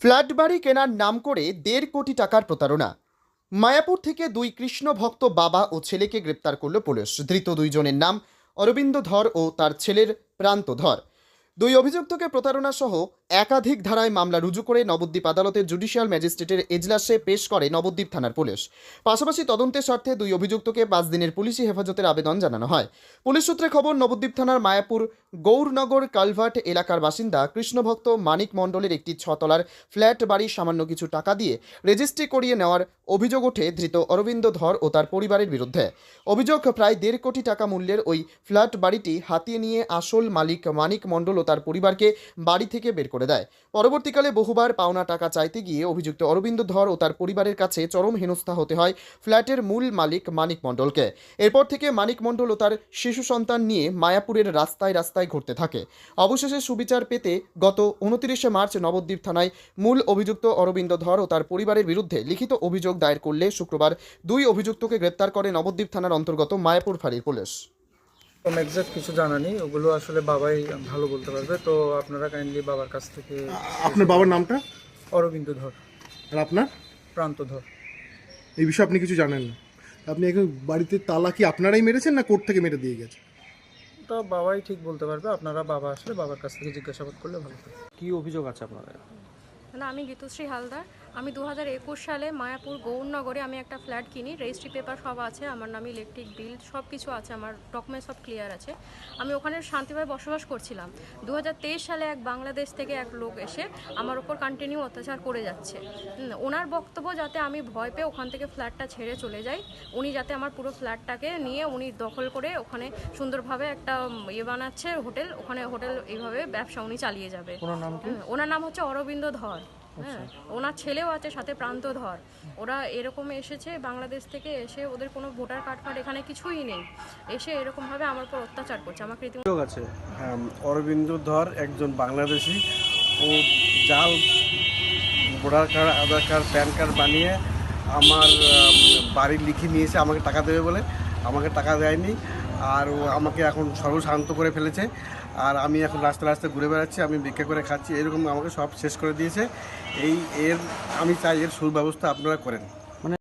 Flat বাড়ি কেনার নাম করে ১.৫ কোটি টাকার প্রতারণা। মায়াপুর থেকে দুই কৃষ্ণ ভক্ত বাবা ও ছেলেকে গ্রেপ্তার করল পুলিশ। ধৃত দুইজনের নাম অরবিন্দ ধর ও তার ছেলের প্রান্ত ধর। দুই অভিযুক্তকে প্রতারণা সহ একাধিক ধারায় মামলা রুজু করে নবদ্বীপ আদালতের জুডিশিয়াল ম্যাজিস্ট্রেটের এজলাসে পেশ করে নবদ্বীপ থানার পুলিশ। পাশাপাশি তদন্তের স্বার্থে দুই অভিযুক্তকে ৫ দিনের পুলিশি হেফাজতের আবেদন জানানো হয়। পুলিশ সূত্রে খবর, নবদ্বীপ থানার মায়াপুর গৌরনগর কালভার্ট এলাকার বাসিন্দা কৃষ্ণভক্ত মানিক মণ্ডলের একটি ৬ তলার ফ্ল্যাট বাড়ি সামান্য কিছু টাকা দিয়ে রেজিস্ট্রি করিয়ে নেওয়ার অভিযোগ ওঠে ধৃত অরবিন্দ ধর ও তার পরিবারের বিরুদ্ধে। অভিযোগ, প্রায় ১.৫ কোটি টাকা মূল্যের ওই ফ্ল্যাট বাড়িটি হাতিয়ে নিয়ে আসল মালিক মানিক মণ্ডল ও তার পরিবারকে বাড়ি থেকে বের করে দেয়। পরবর্তীকালে বহুবার পাওনা টাকা চাইতে গিয়ে অভিযুক্ত অরবিন্দ ধর ও তার পরিবারের কাছে চরম হেনস্থা হতে হয় ফ্ল্যাটের মূল মালিক মানিক মণ্ডলকে। এরপর থেকে মানিক মণ্ডল ও তার শিশু সন্তান নিয়ে মায়াপুরের রাস্তায় রাস্তায় ঘুরতে থাকে। অবশেষে সুবিচার পেতে গত ২৯শে মার্চ নবদ্বীপ থানায় মূল অভিযুক্ত অরবিন্দ ধর ও তার পরিবারের বিরুদ্ধে লিখিত অভিযোগ দায়ের করলে শুক্রবার দুই অভিযুক্তকে গ্রেপ্তার করে নবদ্বীপ থানার অন্তর্গত মায়াপুর ফাঁড়ির পুলিশ। এক্সাক্ট কিছু জানা নেই, ওগুলো আসলে বাবাই ভালো বলতে পারবে। তো আপনারা কাইন্ডলি বাবার কাছ থেকে। আপনার বাবার নামটা? অরবিন্দ ধর। আর আপনার? প্রান্ত ধর। এই বিষয়ে আপনি কিছু জানেন না? আপনি এখন বাড়িতে তালা কি আপনারাই মেরেছেন না কোর্ট থেকে মেরে দিয়ে গেছে? তো বাবাই ঠিক বলতে পারবে, আপনারা বাবা আসলে বাবার কাছ থেকে জিজ্ঞাসাবাদ করলে ভালো হয়। কি অভিযোগ আছে আপনাদের? না, আমি গীতুশ্রী হালদার। আমি ২০২১ সালে মায়াপুর গৌরনগরে আমি একটা ফ্ল্যাট কিনি। রেজিস্ট্রি পেপার সব আছে, আমার নামে ইলেকট্রিক বিল সব কিছু আছে, আমার ডকুমেন্ট সব ক্লিয়ার আছে। আমি ওখানে শান্তিভাবে বসবাস করছিলাম। ২০২৩ সালে এক বাংলাদেশ থেকে এক লোক এসে আমার ওপর কন্টিনিউ অত্যাচার করে যাচ্ছে। ওনার বক্তব্য যাতে আমি ভয় পেয়ে ওখান থেকে ফ্ল্যাটটা ছেড়ে চলে যাই, উনি যাতে আমার পুরো ফ্ল্যাটটাকে নিয়ে উনি দখল করে ওখানে সুন্দরভাবে একটা বানাচ্ছে হোটেল, ওখানে হোটেল এইভাবে ব্যবসা উনি চালিয়ে যাবে। ওনার নাম কি? ওনার নাম হচ্ছে অরবিন্দ ধর। হ্যাঁ, ওনার ছেলেও আছে সাথে, প্রান্ত ধর। ওরা এরকম এসেছে বাংলাদেশ থেকে এসে, ওদের কোনো ভোটার কার্ড ফার্ড এখানে কিছুই নেই, এসে এরকমভাবে আমার উপর অত্যাচার করছে। আমাকে রীতিমতো অভিযোগ আছে অরবিন্দ ধর একজন বাংলাদেশি। ও জাল ভোটার কার্ড, আধার কার্ড, প্যান কার্ড বানিয়ে আমার বাড়ি লিখে নিয়েছে আমাকে টাকা দেবে বলে। আমাকে টাকা দেয়নি, আর ও আমাকে এখন সর্বশান্ত করে ফেলেছে। আর আমি এখন রাস্তায় রাস্তায় ঘুরে বেড়াচ্ছি, আমি ভিক্ষা করে খাচ্ছি, এরকম আমাকে সব শেষ করে দিয়েছে। আমি চাই এর সুব্যবস্থা আপনারা করেন।